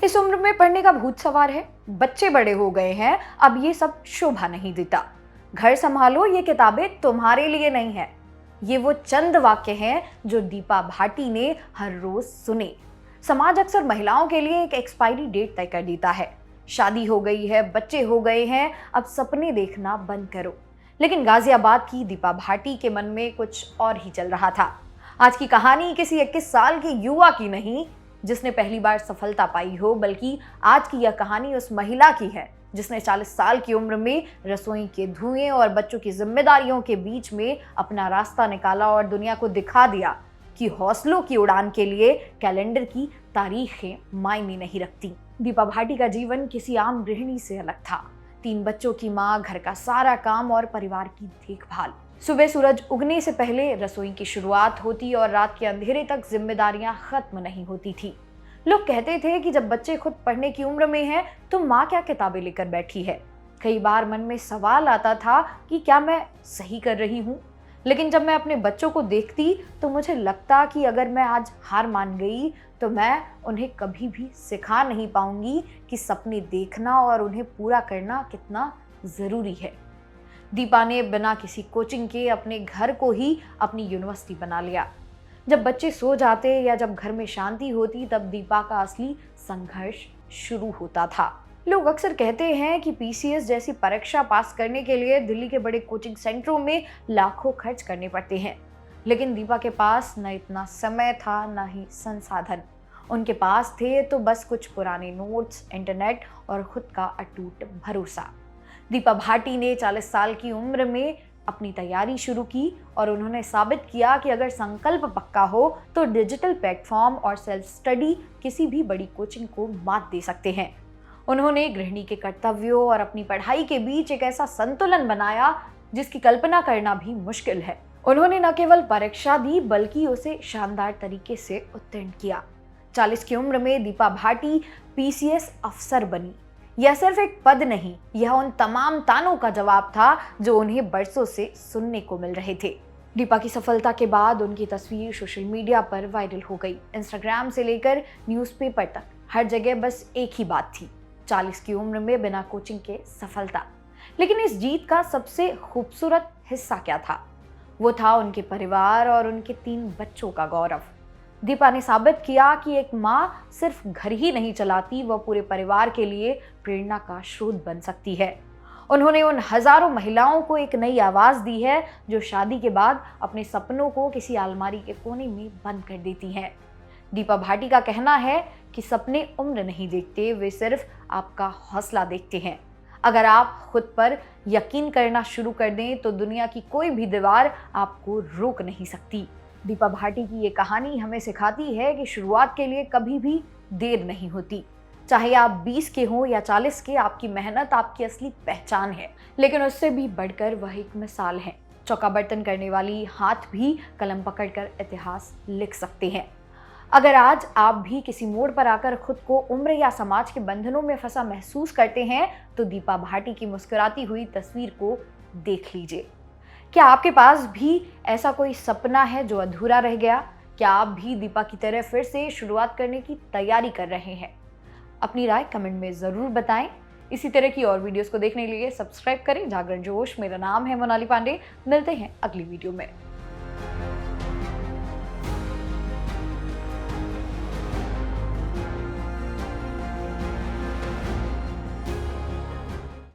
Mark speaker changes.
Speaker 1: इस उम्र में पढ़ने का भूत सवार है, बच्चे बड़े हो गए हैं, अब ये सब शोभा नहीं देता। घर संभालो, ये किताबें तुम्हारे लिए नहीं है। ये वो चंद वाक्य हैं जो दीपा भाटी ने हर रोज सुने। समाज अक्सर महिलाओं के लिए एक एक्सपायरी डेट तय कर देता है। शादी हो गई है, बच्चे हो गए हैं, अब सपने देखना बंद करो। लेकिन गाजियाबाद की दीपा भाटी के मन में कुछ और ही चल रहा था। आज की कहानी किसी 21 साल के युवा की नहीं जिसने पहली बार सफलता पाई हो, बल्कि आज की यह कहानी उस महिला की है जिसने 40 साल की उम्र में रसोई के धुएं और बच्चों की जिम्मेदारियों के बीच में अपना रास्ता निकाला और दुनिया को दिखा दिया कि हौसलों की उड़ान के लिए कैलेंडर की तारीखें मायने नहीं रखती। दीपा भाटी का जीवन किसी आम गृहिणी से अलग था। 3 बच्चों की माँ, घर का सारा काम और परिवार की देखभाल। सुबह सूरज उगने से पहले रसोई की शुरुआत होती और रात के अंधेरे तक जिम्मेदारियां खत्म नहीं होती थी। लोग कहते थे कि जब बच्चे खुद पढ़ने की उम्र में हैं तो माँ क्या किताबें लेकर बैठी है। कई बार मन में सवाल आता था कि क्या मैं सही कर रही हूँ। लेकिन जब मैं अपने बच्चों को देखती तो मुझे लगता कि अगर मैं आज हार मान गई तो मैं उन्हें कभी भी सिखा नहीं पाऊंगी कि सपने देखना और उन्हें पूरा करना कितना जरूरी है। दीपा ने बिना किसी कोचिंग के अपने घर को ही अपनी यूनिवर्सिटी बना लिया। जब बच्चे सो जाते या जब घर में शांति होती तब दीपा का असली संघर्ष शुरू होता था। लोग अक्सर कहते हैं कि पीसीएस जैसी परीक्षा पास करने के लिए दिल्ली के बड़े कोचिंग सेंटरों में लाखों खर्च करने पड़ते हैं। लेकिन दीपा के पास न इतना समय था, न ही संसाधन। उनके पास थे तो बस कुछ पुराने नोट्स, इंटरनेट और खुद का अटूट भरोसा। दीपा भाटी ने 40 साल की उम्र में अपनी तैयारी शुरू की और उन्होंने साबित किया कि अगर संकल्प पक्का हो तो डिजिटल प्लेटफॉर्म और सेल्फ स्टडी किसी भी बड़ी कोचिंग को मात दे सकते हैं। उन्होंने गृहिणी के कर्तव्यों और अपनी पढ़ाई के बीच एक ऐसा संतुलन बनाया जिसकी कल्पना करना भी मुश्किल है। उन्होंने न केवल परीक्षा दी बल्कि उसे शानदार तरीके से उत्तीर्ण किया। 40 की उम्र में दीपा भाटी पीसीएस अफसर बनी। यह सिर्फ एक पद नहीं, यह उन तमाम तानों का जवाब था जो उन्हें बरसों से सुनने को मिल रहे थे। दीपा की सफलता के बाद उनकी तस्वीर सोशल मीडिया पर वायरल हो गई। इंस्टाग्राम से लेकर न्यूज़पेपर तक हर जगह बस एक ही बात थी, 40 की उम्र में बिना कोचिंग के सफलता। लेकिन इस जीत का सबसे खूबसूरत हिस्सा क्या था? वो था उनके परिवार और उनके 3 बच्चों का गौरव। दीपा ने साबित किया कि एक माँ सिर्फ घर ही नहीं चलाती, वह पूरे परिवार के लिए प्रेरणा का स्रोत बन सकती है। उन्होंने उन हजारों महिलाओं को एक नई आवाज दी है जो शादी के बाद अपने सपनों को किसी अलमारी के कोने में बंद कर देती हैं। दीपा भाटी का कहना है कि सपने उम्र नहीं देखते, वे सिर्फ आपका हौसला देखते हैं। अगर आप खुद पर यकीन करना शुरू कर दें तो दुनिया की कोई भी दीवार आपको रोक नहीं सकती। दीपा भाटी की ये कहानी हमें सिखाती है कि शुरुआत के लिए कभी भी देर नहीं होती। चाहे आप 20 के हों या 40 के, आपकी मेहनत आपकी असली पहचान है। लेकिन उससे भी बढ़कर वह एक मिसाल है। चौका बर्तन करने वाली हाथ भी कलम पकड़कर इतिहास लिख सकते हैं। अगर आज आप भी किसी मोड़ पर आकर खुद को उम्र या समाज के बंधनों में फंसा महसूस करते हैं तो दीपा भाटी की मुस्कुराती हुई तस्वीर को देख लीजिए। क्या आपके पास भी ऐसा कोई सपना है जो अधूरा रह गया? क्या आप भी दीपा की तरह फिर से शुरुआत करने की तैयारी कर रहे हैं? अपनी राय कमेंट में ज़रूर बताएं। इसी तरह की और वीडियोस को देखने के लिए सब्सक्राइब करें जागरण जोश। मेरा नाम है मोनाली पांडे। मिलते हैं अगली वीडियो में।